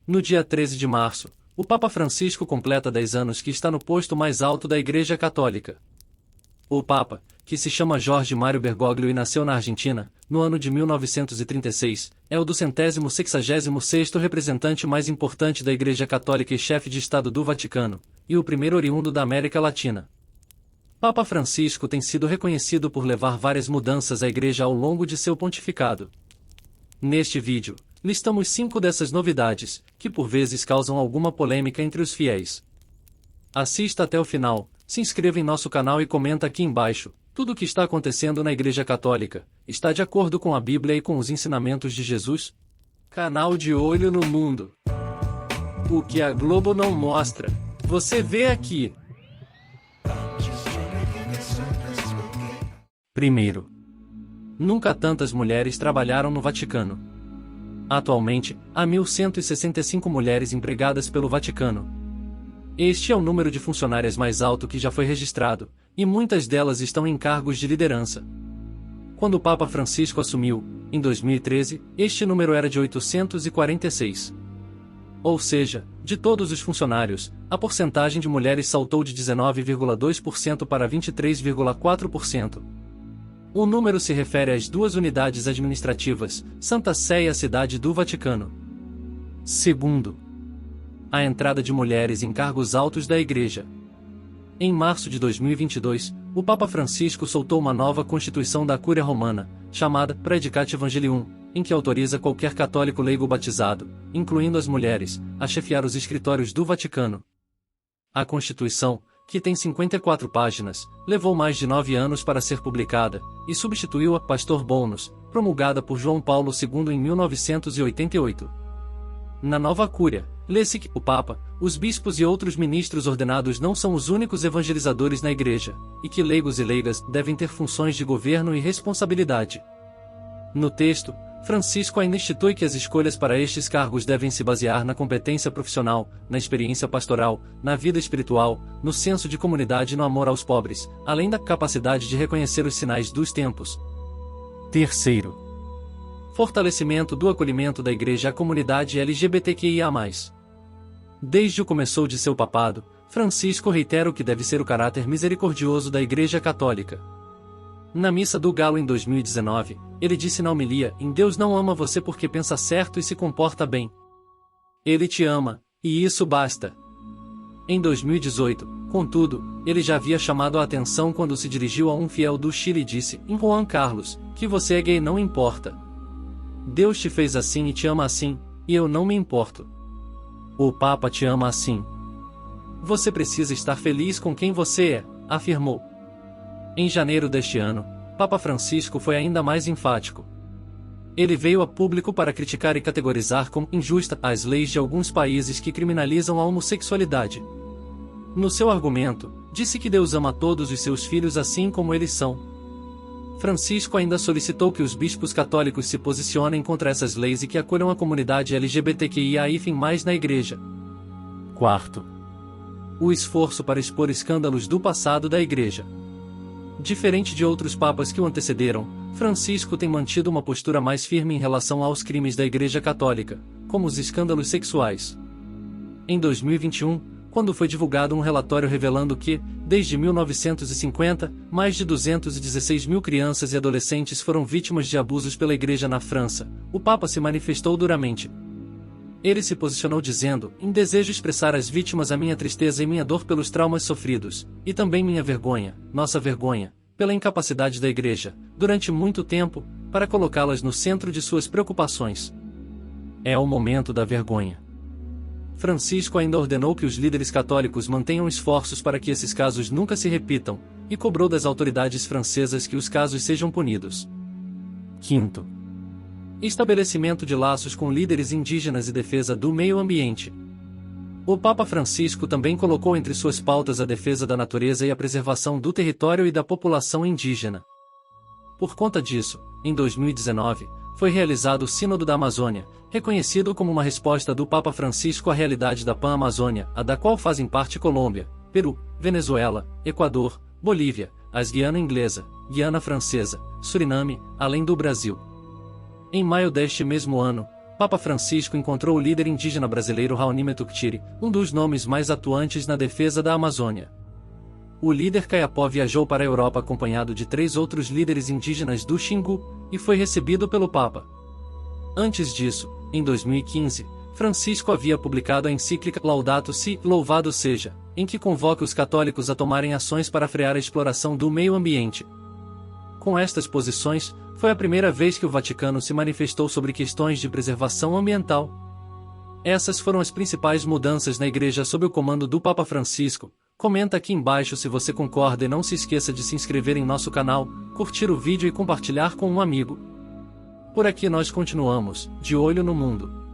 No dia 13 de março, o Papa Francisco completa 10 anos que está no posto mais alto da Igreja Católica. O Papa, que se chama Jorge Mário Bergoglio e nasceu na Argentina, no ano de 1936, é o 266º representante mais importante da Igreja Católica e chefe de Estado do Vaticano, e o primeiro oriundo da América Latina. Papa Francisco tem sido reconhecido por levar várias mudanças à Igreja ao longo de seu pontificado. Neste vídeo, listamos 5 dessas novidades, que por vezes causam alguma polêmica entre os fiéis. Assista até o final, se inscreva em nosso canal e comenta aqui embaixo: tudo o que está acontecendo na Igreja Católica está de acordo com a Bíblia e com os ensinamentos de Jesus? Canal de Olho no Mundo. O que a Globo não mostra, você vê aqui. Primeiro, nunca tantas mulheres trabalharam no Vaticano. Atualmente, há 1.165 mulheres empregadas pelo Vaticano. Este é o número de funcionárias mais alto que já foi registrado, e muitas delas estão em cargos de liderança. Quando o Papa Francisco assumiu, em 2013, este número era de 846. Ou seja, de todos os funcionários, a porcentagem de mulheres saltou de 19,2% para 23,4%. O número se refere às 2 unidades administrativas, Santa Sé e a Cidade do Vaticano. Segundo, a entrada de mulheres em cargos altos da Igreja. Em março de 2022, o Papa Francisco soltou uma nova Constituição da Cúria Romana, chamada Praedicat Evangelium, em que autoriza qualquer católico leigo batizado, incluindo as mulheres, a chefiar os escritórios do Vaticano. A Constituição, que tem 54 páginas, levou mais de 9 anos para ser publicada, e substituiu a Pastor Bonus, promulgada por João Paulo II em 1988. Na nova Cúria, lê-se que o Papa, os bispos e outros ministros ordenados não são os únicos evangelizadores na Igreja, e que leigos e leigas devem ter funções de governo e responsabilidade. No texto, Francisco ainda institui que as escolhas para estes cargos devem se basear na competência profissional, na experiência pastoral, na vida espiritual, no senso de comunidade e no amor aos pobres, além da capacidade de reconhecer os sinais dos tempos. Terceiro, fortalecimento do acolhimento da Igreja à comunidade LGBTQIA+. Desde o começo de seu papado, Francisco reitera o que deve ser o caráter misericordioso da Igreja Católica. Na Missa do Galo em 2019, ele disse na homilia: "Em Deus não ama você porque pensa certo e se comporta bem. Ele te ama, e isso basta." Em 2018, contudo, ele já havia chamado a atenção quando se dirigiu a um fiel do Chile e disse: "Em Juan Carlos, que você é gay não importa. Deus te fez assim e te ama assim, e eu não me importo. O Papa te ama assim. Você precisa estar feliz com quem você é", afirmou. Em janeiro deste ano, Papa Francisco foi ainda mais enfático. Ele veio a público para criticar e categorizar como injusta as leis de alguns países que criminalizam a homossexualidade. No seu argumento, disse que Deus ama todos os seus filhos assim como eles são. Francisco ainda solicitou que os bispos católicos se posicionem contra essas leis e que acolham a comunidade LGBTQIA+ na Igreja. Quarto, o esforço para expor escândalos do passado da Igreja. Diferente de outros papas que o antecederam, Francisco tem mantido uma postura mais firme em relação aos crimes da Igreja Católica, como os escândalos sexuais. Em 2021, quando foi divulgado um relatório revelando que, desde 1950, mais de 216 mil crianças e adolescentes foram vítimas de abusos pela Igreja na França, o Papa se manifestou duramente. Ele se posicionou dizendo: "Em desejo expressar às vítimas a minha tristeza e minha dor pelos traumas sofridos, e também minha vergonha, nossa vergonha, pela incapacidade da Igreja, durante muito tempo, para colocá-las no centro de suas preocupações. É o momento da vergonha." Francisco ainda ordenou que os líderes católicos mantenham esforços para que esses casos nunca se repitam, e cobrou das autoridades francesas que os casos sejam punidos. Quinto, estabelecimento de laços com líderes indígenas e defesa do meio ambiente. O Papa Francisco também colocou entre suas pautas a defesa da natureza e a preservação do território e da população indígena. Por conta disso, em 2019, foi realizado o Sínodo da Amazônia, reconhecido como uma resposta do Papa Francisco à realidade da Pan-Amazônia, a da qual fazem parte Colômbia, Peru, Venezuela, Equador, Bolívia, as Guiana Inglesa, Guiana Francesa, Suriname, além do Brasil. Em maio deste mesmo ano, Papa Francisco encontrou o líder indígena brasileiro Raoni Metuktiri, um dos nomes mais atuantes na defesa da Amazônia. O líder Kayapó viajou para a Europa acompanhado de 3 outros líderes indígenas do Xingu, e foi recebido pelo Papa. Antes disso, em 2015, Francisco havia publicado a encíclica Laudato Si, Louvado Seja, em que convoca os católicos a tomarem ações para frear a exploração do meio ambiente. Com estas posições, foi a primeira vez que o Vaticano se manifestou sobre questões de preservação ambiental. Essas foram as principais mudanças na Igreja sob o comando do Papa Francisco. Comenta aqui embaixo se você concorda e não se esqueça de se inscrever em nosso canal, curtir o vídeo e compartilhar com um amigo. Por aqui nós continuamos, de olho no mundo.